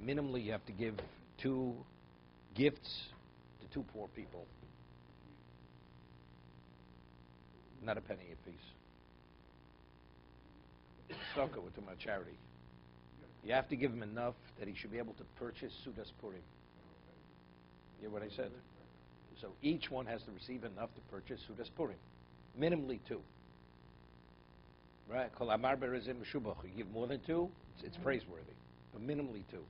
Minimally, you have to give 2 gifts to 2 poor people. Not a penny apiece. Tzedakah, we're talking about charity. You have to give him enough that he should be able to purchase Sudas Purim. You hear what I said? So each one has to receive enough to purchase Sudas Purim. Minimally 2. Right? You give more than 2, it's praiseworthy. But minimally 2.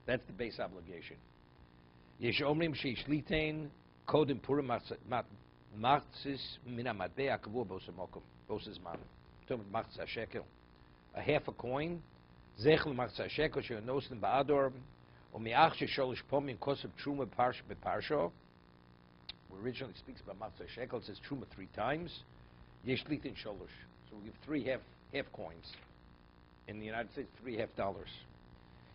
That's the base obligation. Yesh omrim sheishlitein kodem purim machzis min hamatbea kavua bosas man. Talking about machzis shekel. A half a coin. Zechel machzis shekel she'onosin ba'ador u'miach shesholish pomim kosav truma parsha beparsha. Where originally speaks about machzis shekel, it says truma 3 times. Yesh litin sholosh. So we give 3 half coins. In the United States, $3.50.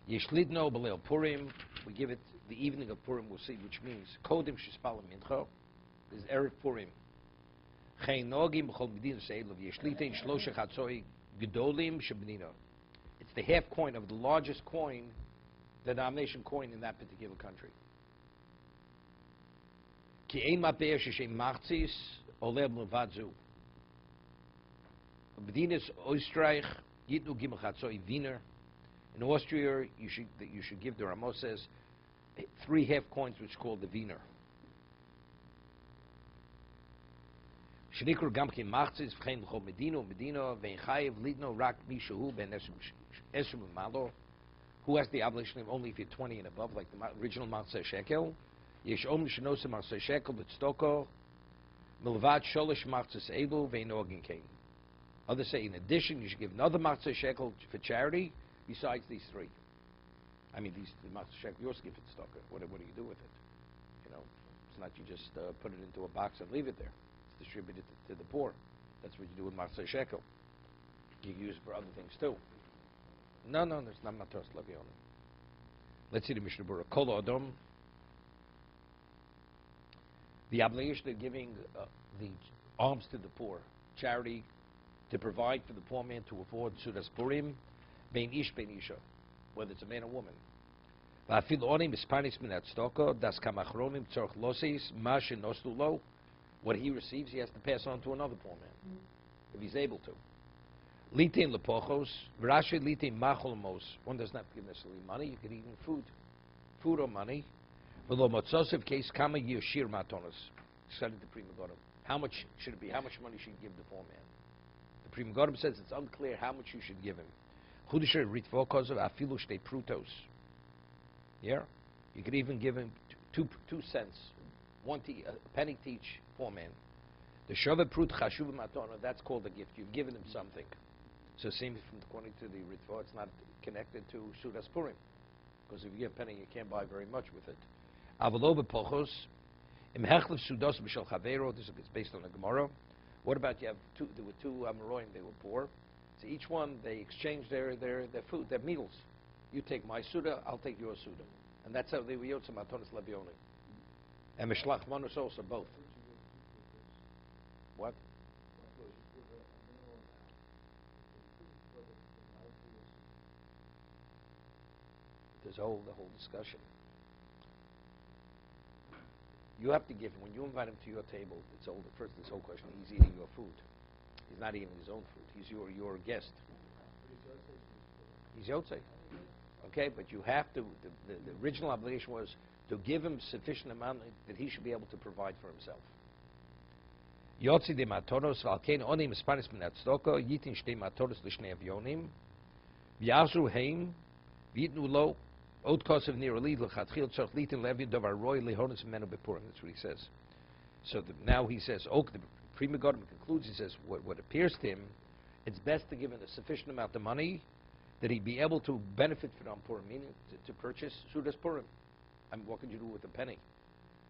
Yeshlidno b'leil Purim. We give it the evening of Purim. We'll see, which means Kodim Shespalim Mincha is Erev Purim. Chein Nogim b'chol Medina Seilov Yeshlitein Shlosha Chatzoi Gedolim Shebnina. It's the half coin of the largest coin, the denomination coin in that particular country. Ki ein ma'peir sheshem machzis oleh b'levadzu. Medina's Österreich Yitnu Gimel Chatzoi Wiener. In Austria, you should give, the Ramos says, 3 half coins, which is called the Wiener. Shnikru Gamki Machzis V'chein L'chol Medina V'ein Chayev Lidno Rak Mishahu Ben Esrim Malo. Who has the obligation only if you're 20 and above, like the original Matzah Shekel? Yesh Om Shenosim Matzah Shekel B'Tztoko Milvad Sholish Matzahs Elu V'ein Ogin Kein. Others say, in addition, you should give another Matzah Shekel for charity, besides these 3. I mean, the Matzah Shekel, you also give it tzedakah. What do you do with it? You know, it's not you just put it into a box and leave it there. It's distributed to the poor. That's what you do with Matzah Shekel. You can use it for other things too. No, there's not Matos Laviona. Let's see the Mishna Berura. Kol Adam. The obligation of giving the alms to the poor, charity, to provide for the poor man to afford Sudas Purim, bein ish bein isha, whether it's a man or woman. Va'afil onim ispanis min hatzedakah das kamachronim tzorch losis ma shenoslu lo. What he receives, he has to pass on to another poor man, if he's able to. Litin lepochos, v'rashi litin macholmos. One does not give necessarily money. You could even food or money. V'lo motzosev case kama yishir matonos. Studied the Prima Godim. How much should it be? How much money should you give the poor man? The Prima Godim says it's unclear how much you should give him. Chudisher ritvokozov afilu shtei prutos. Yeah, you could even give him 2 cents, a penny to each poor man. The shove prut chashuv matona. That's called a gift. You've given him something. So, same according to the ritvo, it's not connected to Sudas Purim, because if you give a penny, you can't buy very much with it. Avalo bepochos im hechlev sudos b'shel chavero. This is based on the Gemara. What about you have 2? There were 2 Amoraim. They were poor. So each one, they exchanged their food, their meals. You take my Suda, I'll take your Suda. And that's how they were Yotzim Atonis Labioni. And Mishlach Manus also, both. What? There's the whole discussion. You have to give him, when you invite him to your table, it's all, first this whole question, he's eating your food. He's not eating his own food. He's your guest. He's Yotzei. Okay, but you have to, the original obligation was to give him sufficient amount that he should be able to provide for himself. Yotzi de matoros valkein onim spanis min atzdoko yitin shtei matoros l'shnei avyonim v'yazru heim v'yitnu lo od kosev nirali l'chatchil tzorch litin levi davar roy lehonis menu bepurim. That's what he says. So now he says, the Prima Godim concludes, he says, what appears to him, it's best to give him a sufficient amount of money that he'd be able to benefit from Purim, meaning to purchase Sudas Purim. I mean, what could you do with a penny?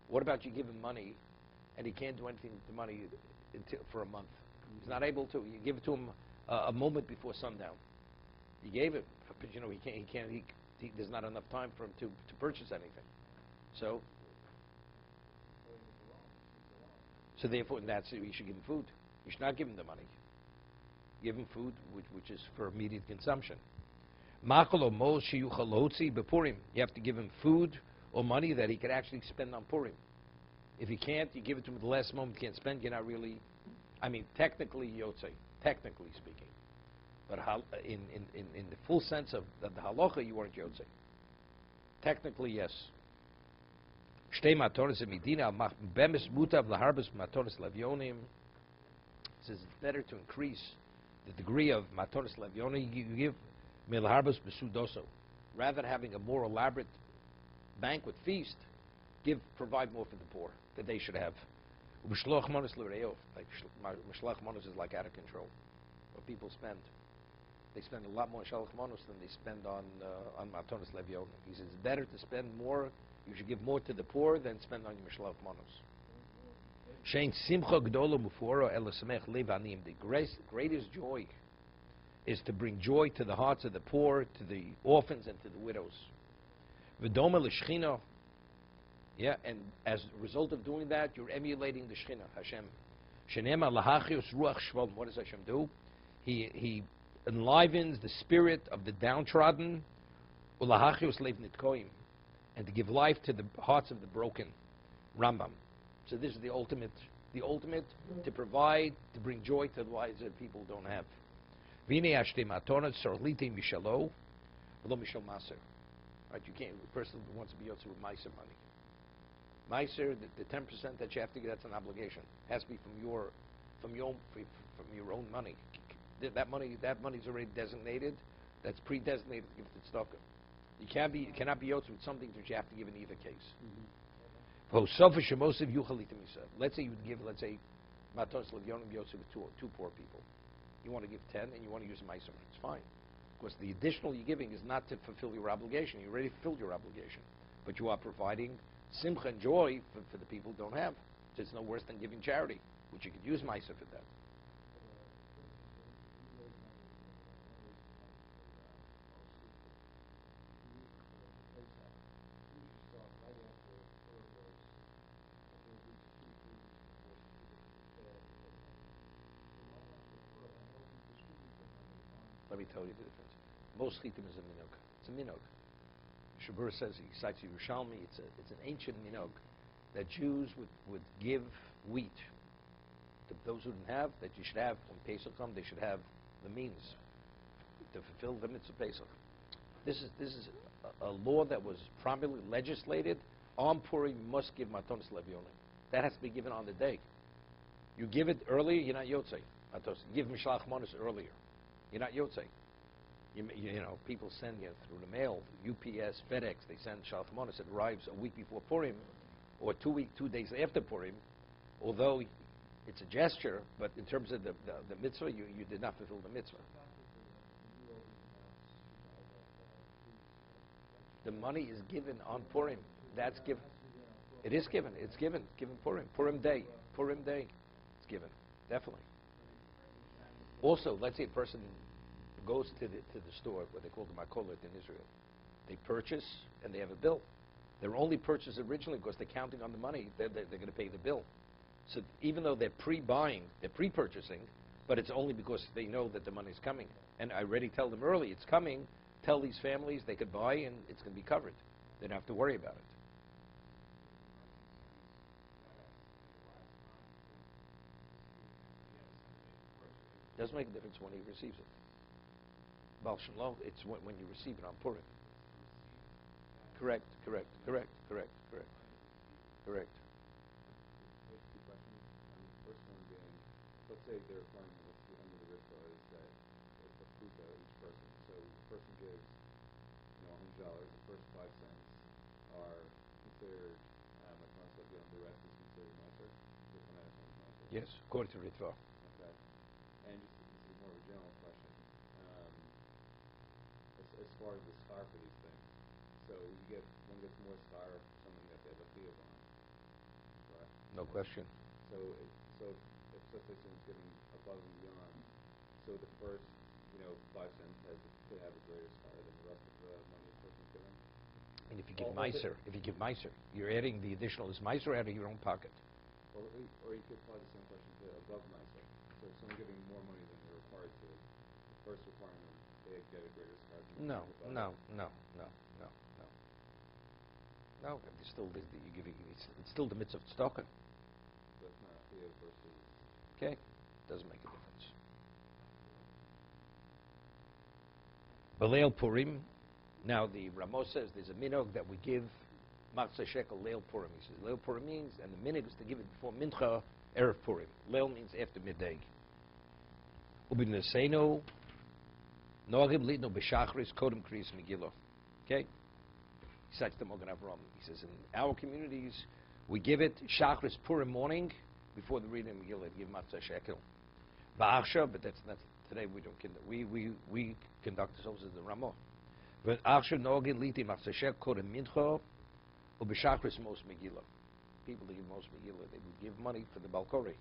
What about you give him money and he can't do anything with the money for a month? He's not able to. You give it to him a moment before sundown. You gave it, but you know there's not enough time for him to purchase anything. So therefore, that's you should give him food. You should not give him the money. Give him food, which is for immediate consumption. Machal or mol sheyuchal lotzi bepurim. You have to give him food or money that he could actually spend on Purim. If you can't, you give it to him at the last moment. You can't spend. You're not really. I mean, technically yotzei. Technically speaking, but in the full sense of the halacha, you weren't yotzei. Technically, yes. Shtei matonis medina mach bemis mutav laharbus matonis levyonim. Says it's better to increase the degree of matonis levyonim you give milaharbus besudoso, rather than having a more elaborate banquet feast. Provide more for the poor that they should have. Mishloach manos l'reov, like mishloach manos is like out of control. What people spend, they spend a lot more shalach manos than they spend on matonis levyonim. He says it's better to spend more. You should give more to the poor than spend on your mishloach manos. Shein simcha gdola muforo elasamech levanim. The greatest joy is to bring joy to the hearts of the poor, to the orphans, and to the widows. V'doma l'shchina. Yeah, and as a result of doing that, you're emulating the Shekhinah, Hashem. Shenema lahachios ruach shvom. What does Hashem do? He enlivens the spirit of the downtrodden, ulahachios leiv nitkoim, and to give life to the hearts of the broken. Rambam. So this is the ultimate to provide, to bring joy to the lives that people don't have. V'nei ashte matonot sorlite mishalo, v'lo mishal maser. Right, you can't. A person wants to be yotze with meiser money. Meiser, the 10% that you have to get, that's an obligation. It has to be from your own money. That money's already designated. That's pre-designated to give to tzedakah. You cannot be yotze with something that you have to give in either case. Let's say you would give, matos levyonim yotze with two poor people. You want to give 10 and you want to use meiser. It's fine, because the additional you're giving is not to fulfill your obligation. You already fulfilled your obligation, but you are providing simcha and joy for the people who don't have. So it's no worse than giving charity, which you could use meiser for that. Let me tell you the difference. Most chitim is a minog. It's a minog. Shabur says, he cites Yerushalmi, it's an ancient minog that Jews would give wheat to those who didn't have, that you should have, when Pesach comes, they should have the means to fulfill the mitzvah Pesach. This is a law that was prominently legislated. On Purim, you must give matonis levyonim. That has to be given on the day. You give it earlier, you're not yotzei. You give mishlach manos earlier, you're not yotzei. You know, people send through the mail, UPS, FedEx, they send shalach manos. It arrives a week before Purim, or 2 days after Purim. Although it's a gesture, but in terms of the mitzvah, you did not fulfill the mitzvah. The money is given on Purim. That's given. It is given. It's given. Given Purim. Purim day. It's given. Definitely. Also, let's say a person goes to the store, what they call the makolet in Israel. They purchase and they have a bill. They're only purchased originally because they're counting on the money. They're going to pay the bill. So even though they're pre-buying, they're pre-purchasing, but it's only because they know that the money's coming. And I already tell them early, it's coming. Tell these families they could buy and it's going to be covered. They don't have to worry about it. Doesn't make a difference when he receives it. Baal Shalom, it's when you receive it on Purim. Correct. Two questions. First one being, let's say the requirement at the end of the ritual is that it's a fruta each person. So the person gives, $100. The first 5 cents are considered matanas levyonim. The rest is considered meiser. Yes, according to Ritva. Okay. And just this is more of a general question. As far as the schar for these things, so one gets more schar for something that they have a chiyuv on. Right? No question. So if let's say someone's giving above and beyond, so the first 5 cents could have a greater schar than the rest of the money the person's given. And if you give meiser, you're adding the additional is meiser out of your own pocket. Or you could apply the same question to above meiser. So if someone's giving more money than they're required to, the first requirement they get a greater schar. No, no, no, no, no, no. No, it's still you're giving. It's still the mitzvah of tzedakah. That's not Chiyuv versus. Okay, doesn't make a difference. Leil Purim. Now the Ramos says there's a minog that we give matzah shekel Leil Purim. He says Leil Purim means, and the minog is to give it before mincha erev Purim. Leil means after midday. Ubin neseno noagim lidno b'shachris kodem kriyas Megillah. Okay. He cites the Mogen Avram. He says in our communities we give it shachris Purim morning before the reading of Megillah. Give matzah shekel. Ba'achsha, but that's not today. We don't conduct. We conduct ourselves as the Ramah. But achsha noagim liti matzah shekel kodem mincha ub'shachris most Megillah. People that give most Megillah, they would give money for the Balkori.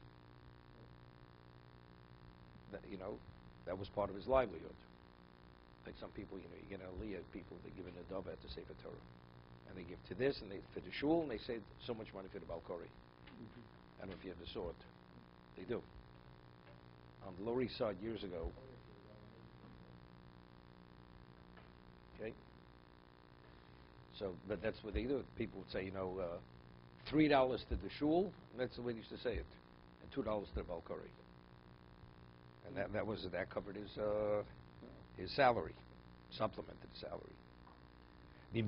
That was part of his livelihood. Like some people, you get an aliyah, people that give an adava at the Sefer Torah. And they give to this, and they for the shul, and they say so much money for the Balkori. I don't know if you ever saw it. They do. On the Lower East Side years ago. Okay? So, but that's what they do. People would say, $3 to the shul, and that's the way they used to say it. And $2 to the Balkori. And that covered his salary, supplemented salary. The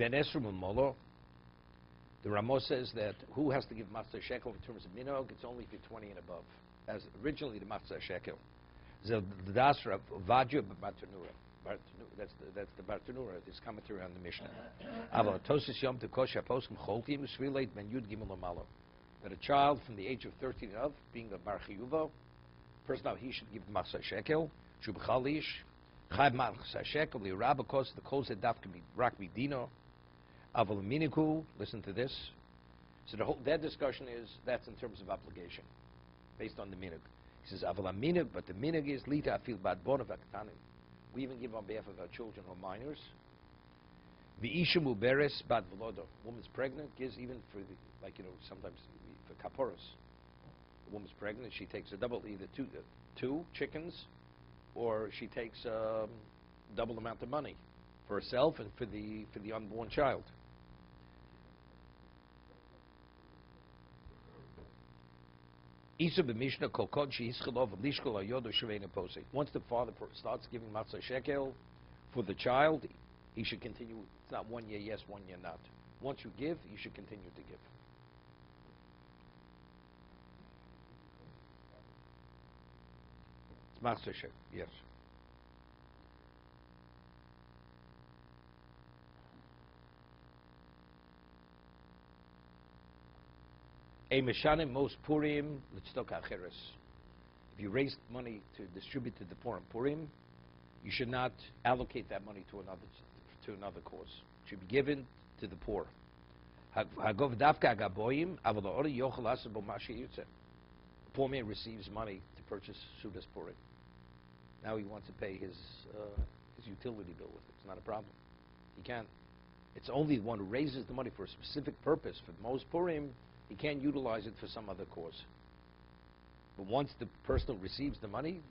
Ramos says that who has to give matzah shekel in terms of minog? It's only if you're 20 and above. As originally the matzah shekel. The dasra vajra bartanura. That's the bartanura. This commentary on the Mishnah. That a child from the age of 13 and up, being a bar chiyuva, first now he should give matzah shekel. Shubchalish. Chayv matzah shekel. The rabba because the kol said daf can be rak midino. Aval miniku. Listen to this. So their discussion is that's in terms of obligation, based on the minig. He says aval minig, but the minig is lita afil bad bon of aktanim. We even give on behalf of our children or minors. V'isha muberes bad v'lodo. Woman's pregnant gives even for sometimes for kaporos. The woman's pregnant, she takes a double, either two chickens, or she takes double amount of money for herself and for the unborn child. Once the father starts giving matzah shekel for the child, he should continue. It's not 1 year yes, 1 year not. Once you give, you should continue to give. It's matzah shekel, yes. A Meshanim most Purim l'tzedakah acheres. If you raise money to distribute to the poor in Purim, you should not allocate that money to another cause. It should be given to the poor. Hagov davka agaboyim aval ha'ori yochel asa bo ma sheyutzeh. The poor man receives money to purchase Sudas Purim. Now he wants to pay his utility bill with it. It's not a problem. He can. It's only the one who raises the money for a specific purpose. For most Purim, he can't utilize it for some other cause. But once the person receives the money,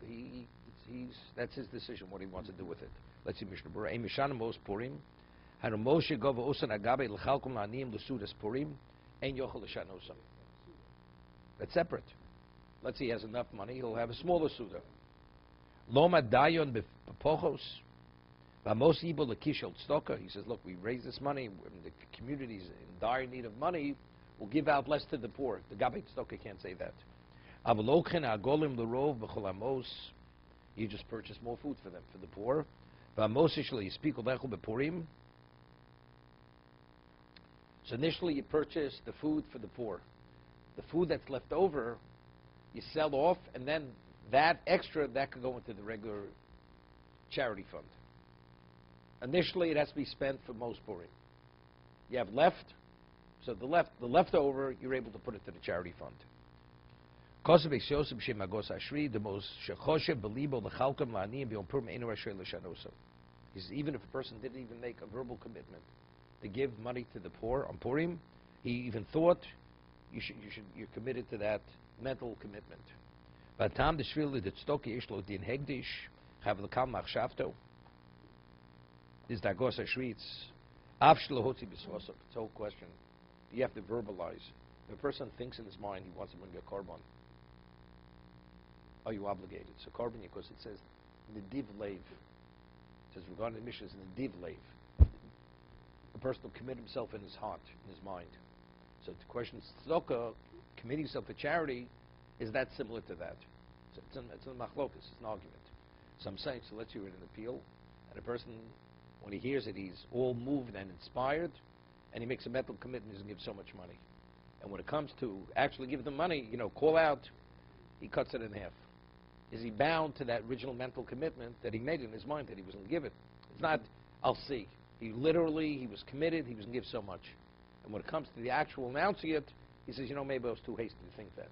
that's his decision what he wants to do with it. Let's see Mishna Berura. A Mishana most Purim. Hanu Moshe gova osan agabe l'chalkom la'aniyim l'sudas Purim ein yochel l'shanosam. That's separate. Let's say he has enough money, he'll have a smaller suda. Loma dayon b'pochos v'amos ibo l'kishel tzedakah. He says, look, we raise this money, the community's in dire need of money, we'll give out less to the poor. The Gabbai Tzedakah can't say that. You just purchase more food for them, for the poor. So initially you purchase the food for the poor. The food that's left over, you sell off, and then that extra, that could go into the regular charity fund. Initially it has to be spent for most Purim. You have left, so the leftover, you're able to put it to the charity fund. The most even if a person didn't even make a verbal commitment to give money to the poor on Purim, he even thought you're committed to that mental commitment. Is Dagosa Shritz. Avshlohotzi Biswasov. It's a whole question. You have to verbalize. If a person thinks in his mind he wants to bring a korban, are you obligated? So korban, because it says Nediv Lev. It says regarding the Mishnah, Nediv Lev. A person will commit himself in his heart, in his mind. So the question is, tzedakah, committing yourself to charity, is that similar to that? So it's a machlokas, it's an argument. So I'm saying, so let's hear an appeal, and a person, when he hears it, he's all moved and inspired, and he makes a mental commitment, he's going to give so much money. And when it comes to actually give the money, call out, he cuts it in half. Is he bound to that original mental commitment that he made in his mind that he was going to give it? It's not, I'll see. He was committed, he was going to give so much. And when it comes to the actual announcing it, he says, maybe I was too hasty to think that.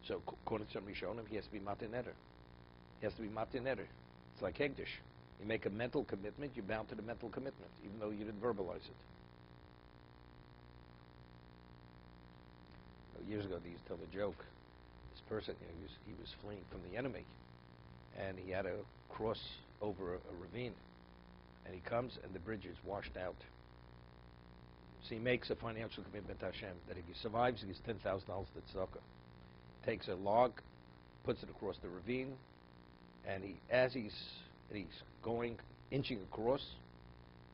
So according to some Rishonim, he has to be matineder. He has to be matineder. It's like Hegdish. You make a mental commitment, you're bound to the mental commitment, even though you didn't verbalize it. Years ago, they used to tell the joke. This person, he was fleeing from the enemy, and he had to cross over a ravine. And he comes, and the bridge is washed out. So he makes a financial commitment to Hashem that if he survives, he gets $10,000 to tzedakah. Takes a log, puts it across the ravine, and as he's going, inching across,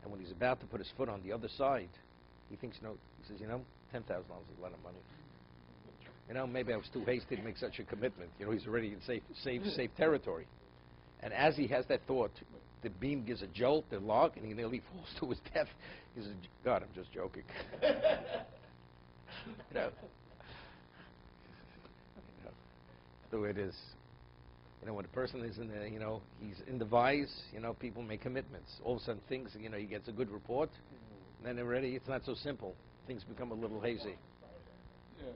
and when he's about to put his foot on the other side, he thinks, he says, $10,000 is a lot of money. Maybe I was too hasty to make such a commitment. He's already in safe territory. And as he has that thought, the beam gives a jolt, the log, and he nearly falls to his death. He says, God, I'm just joking. The way it is. When a person is in the, he's in the vise, people make commitments. All of a sudden things, he gets a good report, and then already it's not so simple. Things become a little hazy. Yeah.